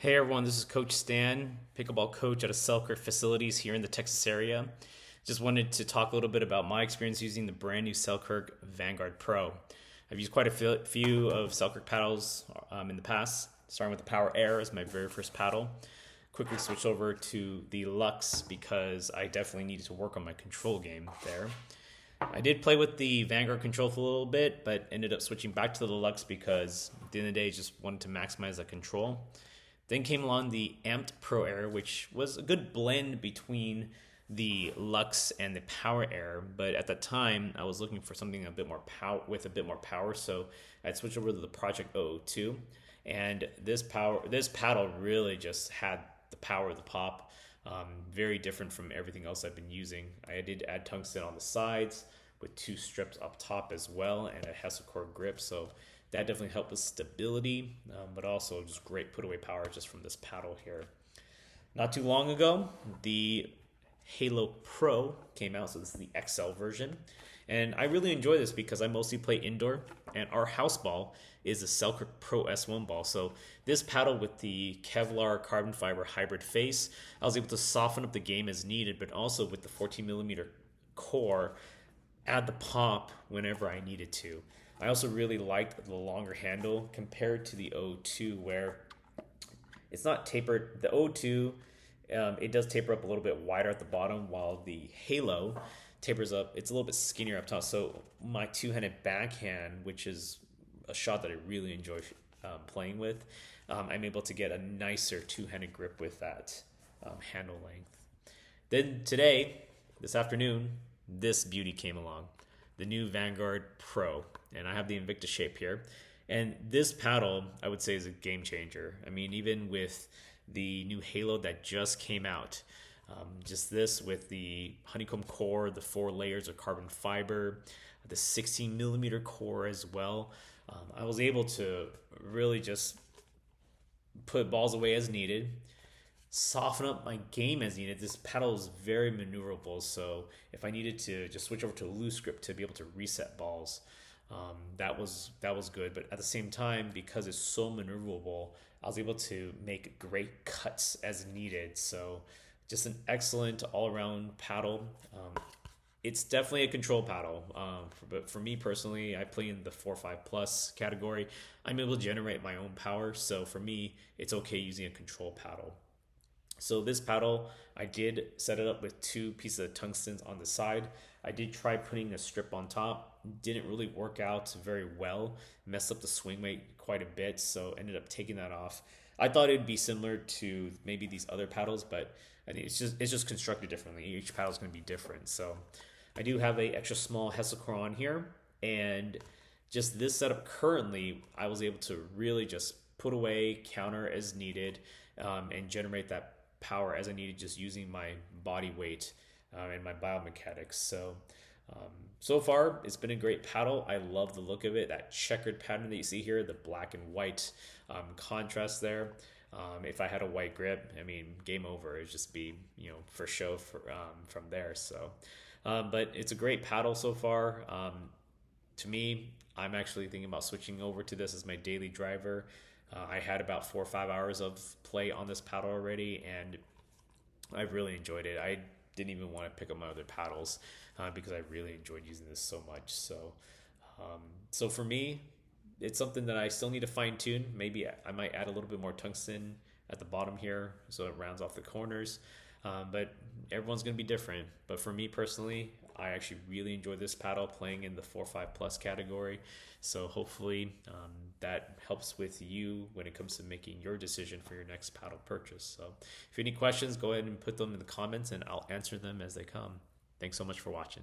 Hey everyone, this is Coach Stan, pickleball coach at a Selkirk facilities here in the Texas area. Just wanted to talk a little bit about my experience using the brand new Selkirk Vanguard Pro. I've used quite a few of Selkirk paddles in the past, starting with the Power Air as my very first paddle. Quickly switched over to the Lux because I definitely needed to work on my control game there. I did play with the Vanguard control for a little bit, but ended up switching back to the Lux because at the end of the day, just wanted to maximize the control. Then came along the Amped Pro Air, which was a good blend between the Lux and the Power Air. But at that time, I was looking for something a bit more with a bit more power, so I'd switch over to the Project 002. And this paddle really just had the power of the pop. Very different from everything else I've been using. I did add tungsten on the sides with two strips up top as well, and a Hesselcore grip. So that definitely helped with stability, but also just great put away power just from this paddle here. Not too long ago, the Halo Pro came out, so this is the XL version. And I really enjoy this because I mostly play indoor, and our house ball is the Selkirk Pro S1 ball. So this paddle with the Kevlar carbon fiber hybrid face, I was able to soften up the game as needed, but also with the 14 millimeter core, add the pop whenever I needed to. I also really liked the longer handle compared to the O2, where it's not tapered. The O2, it does taper up a little bit wider at the bottom, while the Halo tapers up. It's a little bit skinnier up top. So my two-handed backhand, which is a shot that I really enjoy playing with, I'm able to get a nicer two-handed grip with that handle length. Then today, this afternoon, this beauty came along, the new Vanguard Pro, and I have the Invictus shape here. And this paddle, I would say, is a game changer. I mean, even with the new Halo that just came out, just this with the honeycomb core, the 4 layers of carbon fiber, the 16 millimeter core as well, I was able to really just put balls away as needed, soften up my game as needed. This paddle is very maneuverable, so if I needed to just switch over to a loose grip to be able to reset balls, that was good. But at the same time, because it's so maneuverable, I was able to make great cuts as needed. So just an excellent all-around paddle. It's definitely a control paddle, but for me personally, I play in the 4-5 plus category. I'm able to generate my own power, so for me, it's okay using a control paddle. So this paddle, I did set it up with 2 pieces of tungsten on the side. I did try putting a strip on top. Didn't really work out very well. Messed up the swing weight quite a bit, so ended up taking that off. I thought it'd be similar to maybe these other paddles, but I think it's just constructed differently. Each paddle is going to be different. So I do have a extra small Hesselcore on here, and just this setup currently, I was able to really just put away, counter as needed, and generate that power as I needed, just using my body weight and my biomechanics. So far it's been a great paddle. I love the look of it, that checkered pattern that you see here, the black and white contrast there. If I had a white grip, I mean, game over. It'd just be, for show from there. So but it's a great paddle so far. To me, I'm actually thinking about switching over to this as my daily driver. I had about 4 or 5 hours of play on this paddle already, and I've really enjoyed it. I didn't even want to pick up my other paddles because I really enjoyed using this so much. So for me, it's something that I still need to fine tune. Maybe I might add a little bit more tungsten at the bottom here so it rounds off the corners. But everyone's going to be different. But for me personally, I actually really enjoy this paddle playing in the 4-5 plus category. So hopefully that helps with you when it comes to making your decision for your next paddle purchase. So if you have any questions, go ahead and put them in the comments and I'll answer them as they come. Thanks so much for watching.